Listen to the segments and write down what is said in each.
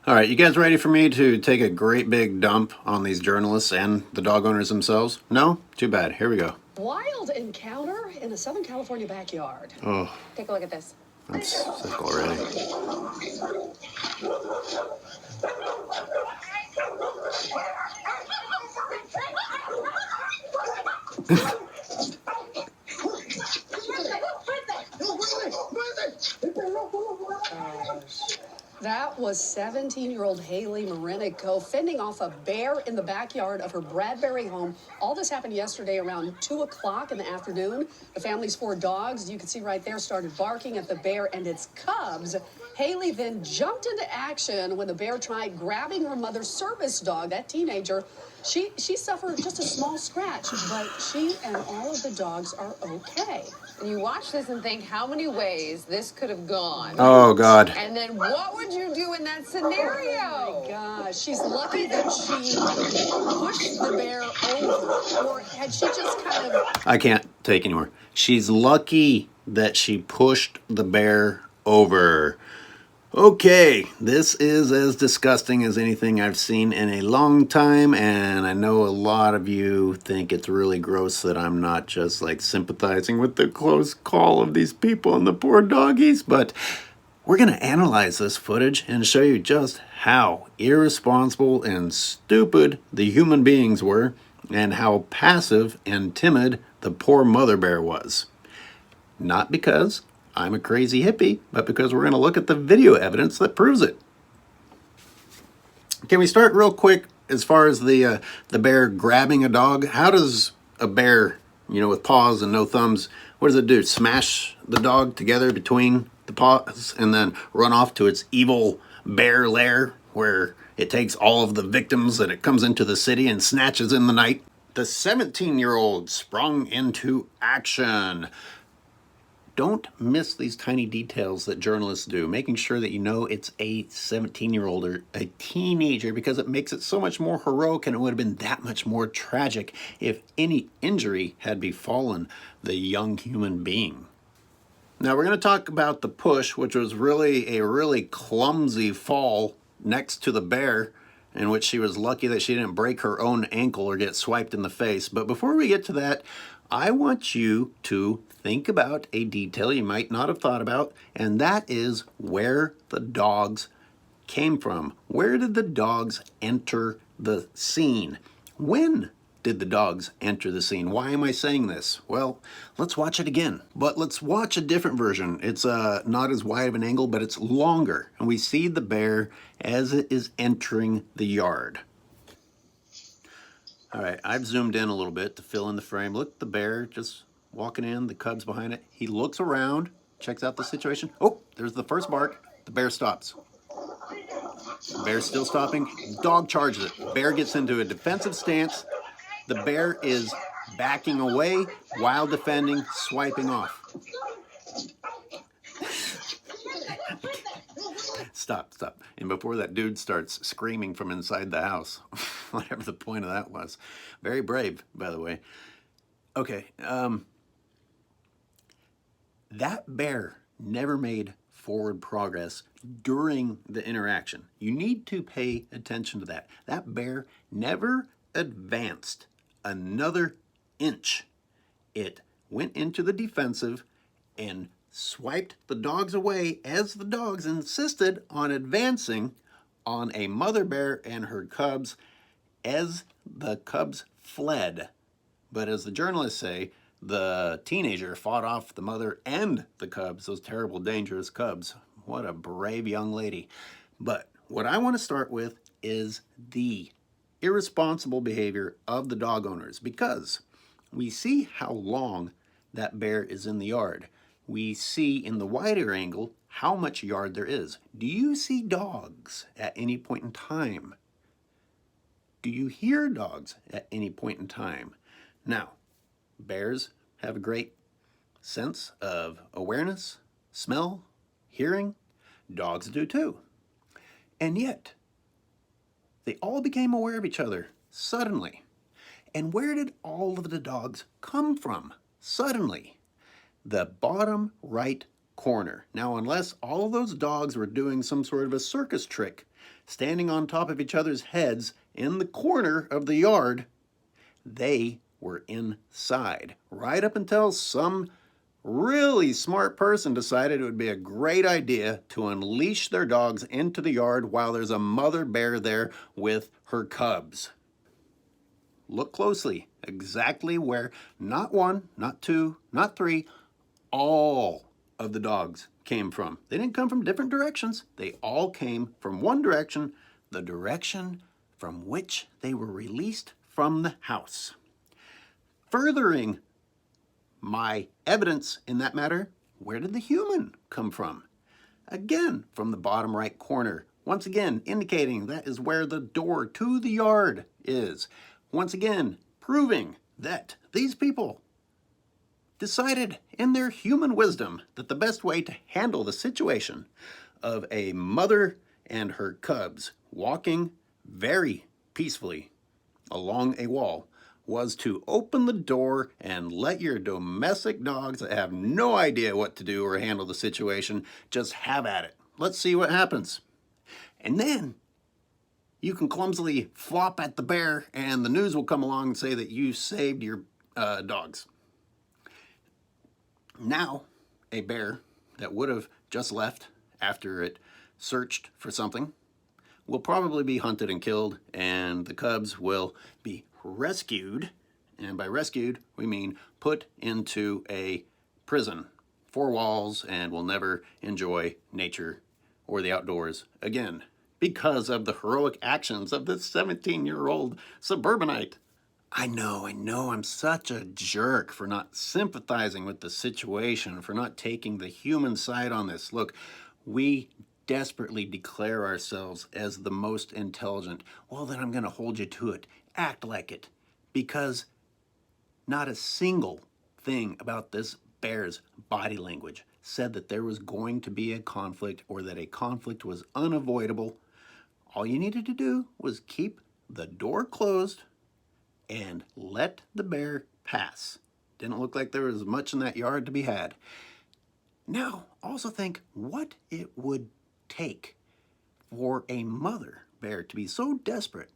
All right, you guys ready for me to take a great big dump on these journalists and the dog owners themselves? No? Too bad. Here we go. Wild encounter in a Southern California backyard. Oh, Take a look at this. I'm sick already. That was 17-year-old Haley Marinico fending off a bear in the backyard of her Bradbury home. All this happened yesterday around 2 o'clock in the afternoon. The family's 4 dogs, you can see right there, started barking at the bear and its cubs. Haley then jumped into action when the bear tried grabbing her mother's service dog, that teenager. She suffered just a small scratch, but she and all of the dogs are okay. And you watch this and think how many ways this could have gone. Oh, God. And then what would you do in that scenario? Oh my gosh, she's lucky that she pushed the bear over, or had she just kind of... I can't take anymore. She's lucky that she pushed the bear over. Okay, this is as disgusting as anything I've seen in a long time, and I know a lot of you think it's really gross that I'm not just like sympathizing with the close call of these people and the poor doggies, but we're going to analyze this footage and show you just how irresponsible and stupid the human beings were and how passive and timid the poor mother bear was. Not because I'm a crazy hippie, but because we're going to look at the video evidence that proves it. Can we start real quick as far as the bear grabbing a dog? How does a bear, with paws and no thumbs, what does it do? Smash the dog together between the paws and then run off to its evil bear lair where it takes all of the victims that it comes into the city and snatches in the night? The 17-year-old sprung into action. Don't miss these tiny details that journalists do, making sure that you know it's a 17-year-old or a teenager, because it makes it so much more heroic, and it would have been that much more tragic if any injury had befallen the young human being. Now we're going to talk about the push, which was really a really clumsy fall next to the bear, in which she was lucky that she didn't break her own ankle or get swiped in the face. But before we get to that, I want you to think about a detail you might not have thought about, and that is where the dogs came from. Where did the dogs enter the scene? When did the dogs enter the scene? Why am I saying this? Well, let's watch it again, but let's watch a different version. It's not as wide of an angle, but it's longer, and we see the bear as it is entering the yard. All right, I've zoomed in a little bit to fill in the frame. Look, the bear just walking in, the cubs behind it. He looks around, checks out the situation. Oh, there's the first bark. The bear stops. The bear's still stopping. Dog charges it. Bear gets into a defensive stance. The bear is backing away while defending, swiping off. Stop. And before that dude starts screaming from inside the house, whatever the point of that was. Very brave, by the way. Okay, that bear never made forward progress during the interaction. You need to pay attention to that. That bear never advanced another inch. It went into the defensive and swiped the dogs away as the dogs insisted on advancing on a mother bear and her cubs as the cubs fled. But as the journalists say, the teenager fought off the mother and the cubs, those terrible, dangerous cubs. What a brave young lady. But what I want to start with is the irresponsible behavior of the dog owners, because we see how long that bear is in the yard. We see in the wider angle how much yard there is. Do you see dogs at any point in time? Do you hear dogs at any point in time? Now, bears have a great sense of awareness, smell, hearing. Dogs do too. And yet, they all became aware of each other suddenly. And where did all of the dogs come from suddenly? The bottom right corner. Now, unless all of those dogs were doing some sort of a circus trick, standing on top of each other's heads in the corner of the yard, they were inside. Right up until some really smart person decided it would be a great idea to unleash their dogs into the yard while there's a mother bear there with her cubs. Look closely, exactly where not one, not two, not three, all of the dogs came from. They didn't come from different directions. They all came from one direction, the direction from which they were released from the house. Furthering my evidence in that matter, where did the human come from? Again, from the bottom right corner. Once again, indicating that is where the door to the yard is. Once again, proving that these people decided in their human wisdom that the best way to handle the situation of a mother and her cubs walking very peacefully along a wall was to open the door and let your domestic dogs that have no idea what to do or handle the situation just have at it. Let's see what happens. And then you can clumsily flop at the bear and the news will come along and say that you saved your dogs. Now, a bear that would have just left after it searched for something will probably be hunted and killed, and the cubs will be rescued. And by rescued, we mean put into a prison, 4 walls, and will never enjoy nature or the outdoors again because of the heroic actions of this 17-year-old suburbanite. I know, I'm such a jerk for not sympathizing with the situation, for not taking the human side on this. Look, we desperately declare ourselves as the most intelligent. Well, then I'm going to hold you to it. Act like it. Because not a single thing about this bear's body language said that there was going to be a conflict or that a conflict was unavoidable. All you needed to do was keep the door closed and let the bear pass. Didn't look like there was much in that yard to be had. Now, also think what it would take for a mother bear to be so desperate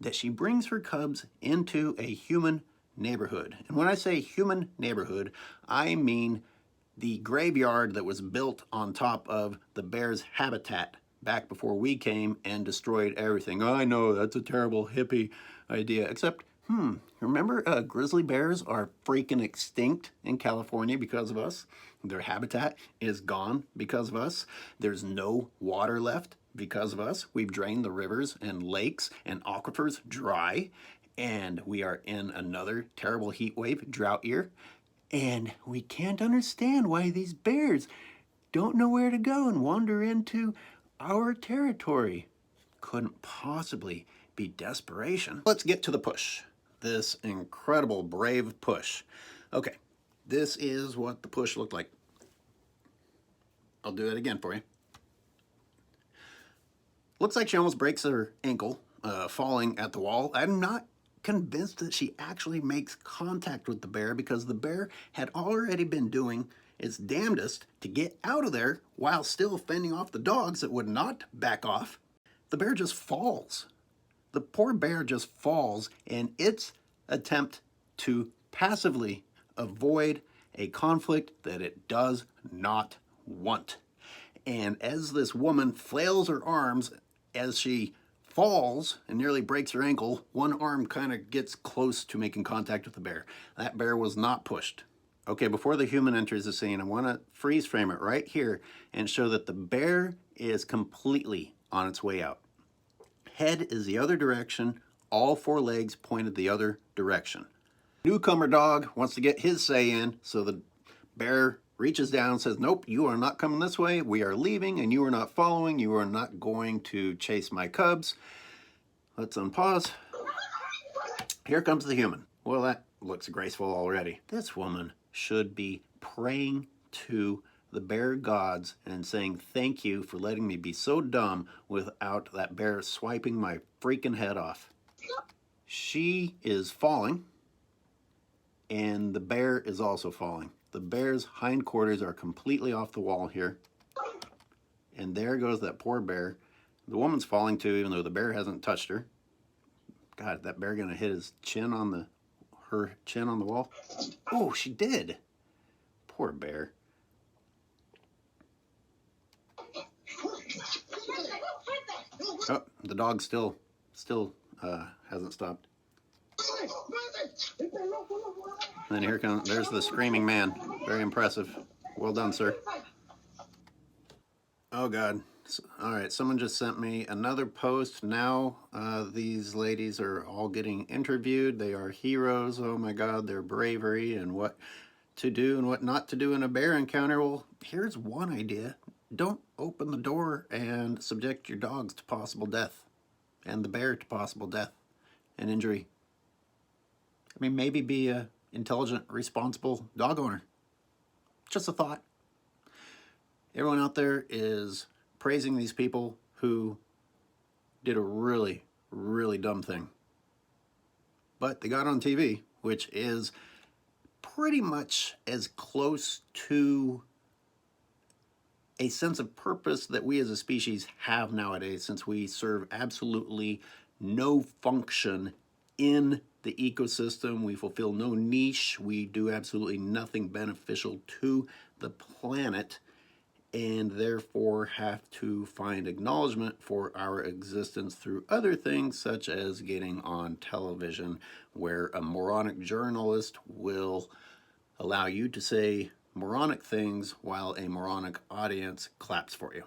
that she brings her cubs into a human neighborhood. And when I say human neighborhood, I mean the graveyard that was built on top of the bear's habitat back before we came and destroyed everything. Oh, I know, that's a terrible hippie idea, except remember grizzly bears are freaking extinct in California because of us. Their habitat is gone because of us. There's no water left because of us. We've drained the rivers and lakes and aquifers dry, and we are in another terrible heat wave, drought year. And we can't understand why these bears don't know where to go and wander into our territory. Couldn't possibly be desperation. Let's get to the push. This incredible, brave push. Okay, this is what the push looked like. I'll do it again for you. Looks like she almost breaks her ankle falling at the wall. I'm not convinced that she actually makes contact with the bear because the bear had already been doing its damnedest to get out of there while still fending off the dogs that would not back off. The bear just falls. The poor bear just falls in its attempt to passively avoid a conflict that it does not want. And as this woman flails her arms as she falls and nearly breaks her ankle, one arm kind of gets close to making contact with the bear. That bear was not pushed. Okay, before the human enters the scene, I want to freeze frame it right here and show that the bear is completely on its way out. Head is the other direction, all 4 legs pointed the other direction. Newcomer dog wants to get his say in, so the bear reaches down and says, nope, you are not coming this way, we are leaving, and you are not following, you are not going to chase my cubs. Let's unpause. Here comes the human. Well, that looks graceful already. This woman should be praying to the bear gods and saying thank you for letting me be so dumb without that bear swiping my freaking head off. She is falling, and the bear is also falling. The bear's hindquarters are completely off the wall here. And there goes that poor bear. The woman's falling too, even though the bear hasn't touched her. God, that bear gonna hit his chin on her chin on the wall? Oh, she did. Poor bear. Oh, the dog still hasn't stopped. And then there's the screaming man. Very impressive. Well done, sir. Oh God. All right, someone just sent me another post. Now these ladies are all getting interviewed. They are heroes. Oh my God, their bravery and what to do and what not to do in a bear encounter. Well, here's one idea. Don't open the door and subject your dogs to possible death and the bear to possible death and injury. I mean, maybe be a intelligent, responsible dog owner. Just a thought. Everyone out there is praising these people who did a really, really dumb thing. But they got on TV, which is pretty much as close to a sense of purpose that we as a species have nowadays, since we serve absolutely no function in the ecosystem. We fulfill no niche. We do absolutely nothing beneficial to the planet, and therefore have to find acknowledgement for our existence through other things, such as getting on television, where a moronic journalist will allow you to say moronic things while a moronic audience claps for you.